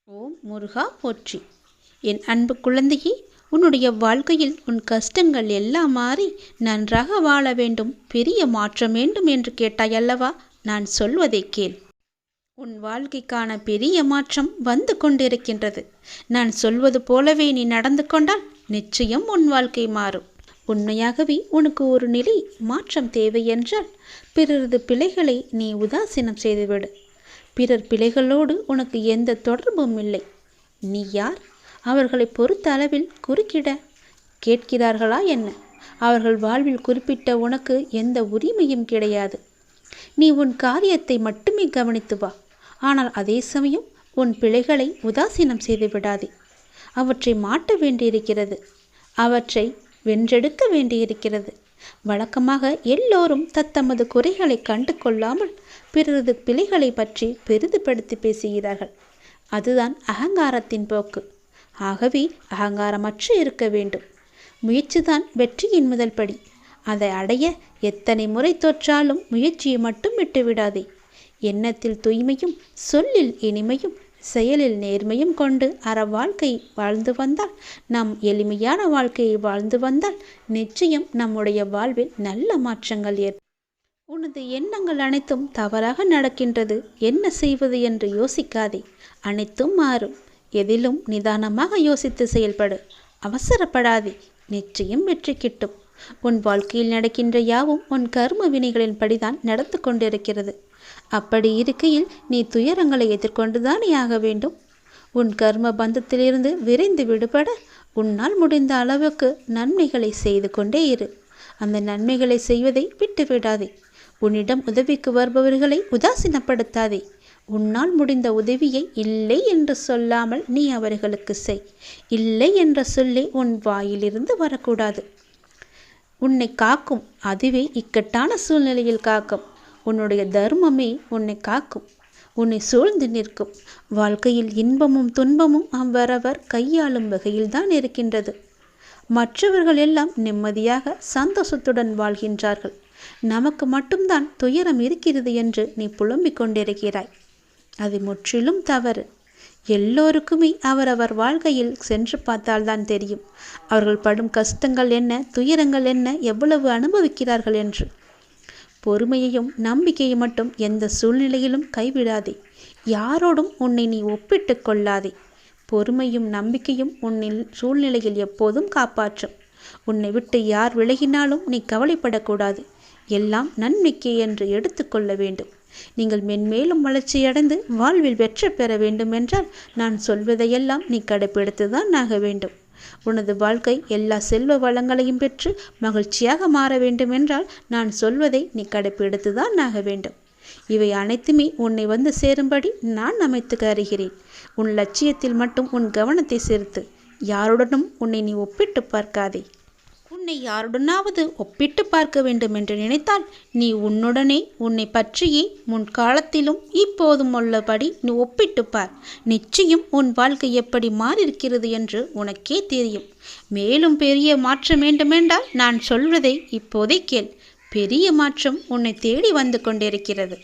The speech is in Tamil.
ஓம் முருகா போற்றி. என் அன்பு குழந்தையே, உன்னுடைய வாழ்க்கையில் உன் கஷ்டங்கள் எல்லாம் மாறி நன்றாக வாழ வேண்டும், பெரிய மாற்றம் வேண்டும் என்று கேட்டாய் அல்லவா? நான் சொல்வதை கேள். உன் வாழ்க்கைக்கான பெரிய மாற்றம் வந்து கொண்டிருக்கின்றது. நான் சொல்வது போலவே நீ நடந்து கொண்டால் நிச்சயம் உன் வாழ்க்கை மாறும். உண்மையாகவே உனக்கு ஒரு நிலை மாற்றம் தேவை என்றால் பிறரது பிழைகளை நீ உதாசீனம் செய்துவிடு. பிறர் பிழைகளோடு உனக்கு எந்த தொடர்பும் இல்லை. நீ யார்? அவர்களை பொறுத்த அளவில் குறுக்கிட கேட்கிறார்களா என்ன? அவர்கள் வாழ்வில் குறிப்பிட்ட உனக்கு எந்த உரிமையும் கிடையாது. நீ உன் காரியத்தை மட்டுமே கவனித்து வா. ஆனால் அதே சமயம் உன் பிழைகளை உதாசீனம் செய்து விடாதே. அவற்றை மாற்ற வேண்டியிருக்கிறது. அவற்றை வென்றெடுக்க வேண்டியிருக்கிறது. வழக்கமாக எல்லோரும் தத்தமது குறைகளை கண்டு கொள்ளாமல் பிறரது பிழைகளை பற்றி பெரிதுபடுத்தி பேசுகிறார்கள். அதுதான் அகங்காரத்தின் போக்கு. ஆகவே அகங்காரமற்று இருக்க வேண்டும். முயற்சிதான் வெற்றியின் முதல் படி. அதை அடைய எத்தனை முறை தோற்றாலும் முயற்சியை மட்டும் விட்டுவிடாதே. எண்ணத்தில் தூய்மையும், சொல்லில் இனிமையும், செயலில் நேர்மையும் கொண்டு வாழ்க்கை வாழ்ந்து வந்தால், நாம் எளிமையான வாழ்க்கையை வாழ்ந்து வந்தால் நிச்சயம் நம்முடைய வாழ்வில் நல்ல மாற்றங்கள் ஏற்படும். உனது எண்ணங்கள் அனைத்தும் தவறாக நடக்கின்றது, என்ன செய்வது என்று யோசிக்காதே. அனைத்தும் மாறும். எதிலும் நிதானமாக யோசித்து செயல்படு. அவசரப்படாதே. நிச்சயம் வெற்றி கிட்டும். உன் வாழ்க்கையில் நடக்கின்ற யாவும் உன் கர்ம வினைகளின் படிதான் நடந்து கொண்டிருக்கிறது. அப்படி இருக்கையில் நீ துயரங்களை எதிர்கொண்டுதானே ஆக வேண்டும். உன் கர்ம பந்தத்திலிருந்து விரைந்து விடுபட உன்னால் முடிந்த அளவுக்கு நன்மைகளை செய்து கொண்டே இரு. அந்த நன்மைகளை செய்வதை விட்டுவிடாதே. உன்னிடம் உதவிக்கு வருபவர்களை உதாசீனப்படுத்தாதே. உன்னால் முடிந்த உதவியை இல்லை என்று சொல்லாமல் நீ அவர்களுக்கு செய். இல்லை என்ற சொல்லே உன் வாயிலிருந்து வரக்கூடாது. உன்னை காக்கும். அதுவே இக்கட்டான சூழ்நிலையில் காக்கும். உன்னுடைய தர்மமே உன்னை காக்கும். உன்னை சூழ்ந்து நிற்கும். வாழ்க்கையில் இன்பமும் துன்பமும் அவரவர் கையாளும் வகையில்தான் இருக்கின்றது. மற்றவர்கள் எல்லாம் நிம்மதியாக சந்தோஷத்துடன் வாழ்கின்றார்கள். நமக்கு மட்டும்தான் துயரம் இருக்கிறது என்று நீ புலம்பிக் கொண்டிருக்கிறாய். அது முற்றிலும் தவறு. எல்லோருக்குமே அவரவர் வாழ்க்கையில் சென்று பார்த்தால்தான் தெரியும் அவர்கள் படும் கஷ்டங்கள் என்ன, துயரங்கள் என்ன, எவ்வளவு அனுபவிக்கிறார்கள் என்று. பொறுமையையும் நம்பிக்கையை மட்டும் எந்த சூழ்நிலையிலும் கைவிடாதே. யாரோடும் உன்னை நீ ஒப்பிட்டு கொள்ளாதே. பொறுமையும் நம்பிக்கையும் உன்னில் சூழ்நிலையில் எப்போதும் காப்பாற்றும். உன்னை விட்டு யார் விலகினாலும் நீ கவலைப்படக்கூடாது. எல்லாம் நன்மைக்கே என்று எடுத்துக்கொள்ள வேண்டும். நீங்கள் மென்மேலும் வளர்ச்சியடைந்து வாழ்வில் வெற்றி பெற வேண்டும் என்றால் நான் சொல்வதையெல்லாம் நீ கடைப்பிடித்துதான் ஆக வேண்டும். உனது வாழ்க்கை எல்லா செல்வ வளங்களையும் பெற்று மகிழ்ச்சியாக மாற வேண்டும் என்றால் நான் சொல்வதை நீ கடைப்பிடித்துதான் ஆக வேண்டும். இவை அனைத்துமே உன்னை வந்து சேரும்படி நான் அமைத்து தருகிறேன். உன் லட்சியத்தில் மட்டும் உன் கவனத்தை செலுத்து. யாருடனும் உன்னை நீ ஒப்பிட்டு பார்க்காதே. உன்னை யாருடனாவது ஒப்பிட்டு பார்க்க வேண்டும் என்று நினைத்தால் நீ உன்னுடனே உன்னை பற்றியே முன்காலத்திலும் இப்போதும் உள்ளபடி நீ ஒப்பிட்டு பார். நிச்சயம் உன் வாழ்க்கை எப்படி மாறியிருக்கிறது என்று உனக்கே தெரியும். மேலும் பெரிய மாற்றம் வேண்டுமென்றால் நான் சொல்வதை இப்போதே கேள். பெரிய மாற்றம் உன்னை தேடி வந்து கொண்டிருக்கிறது.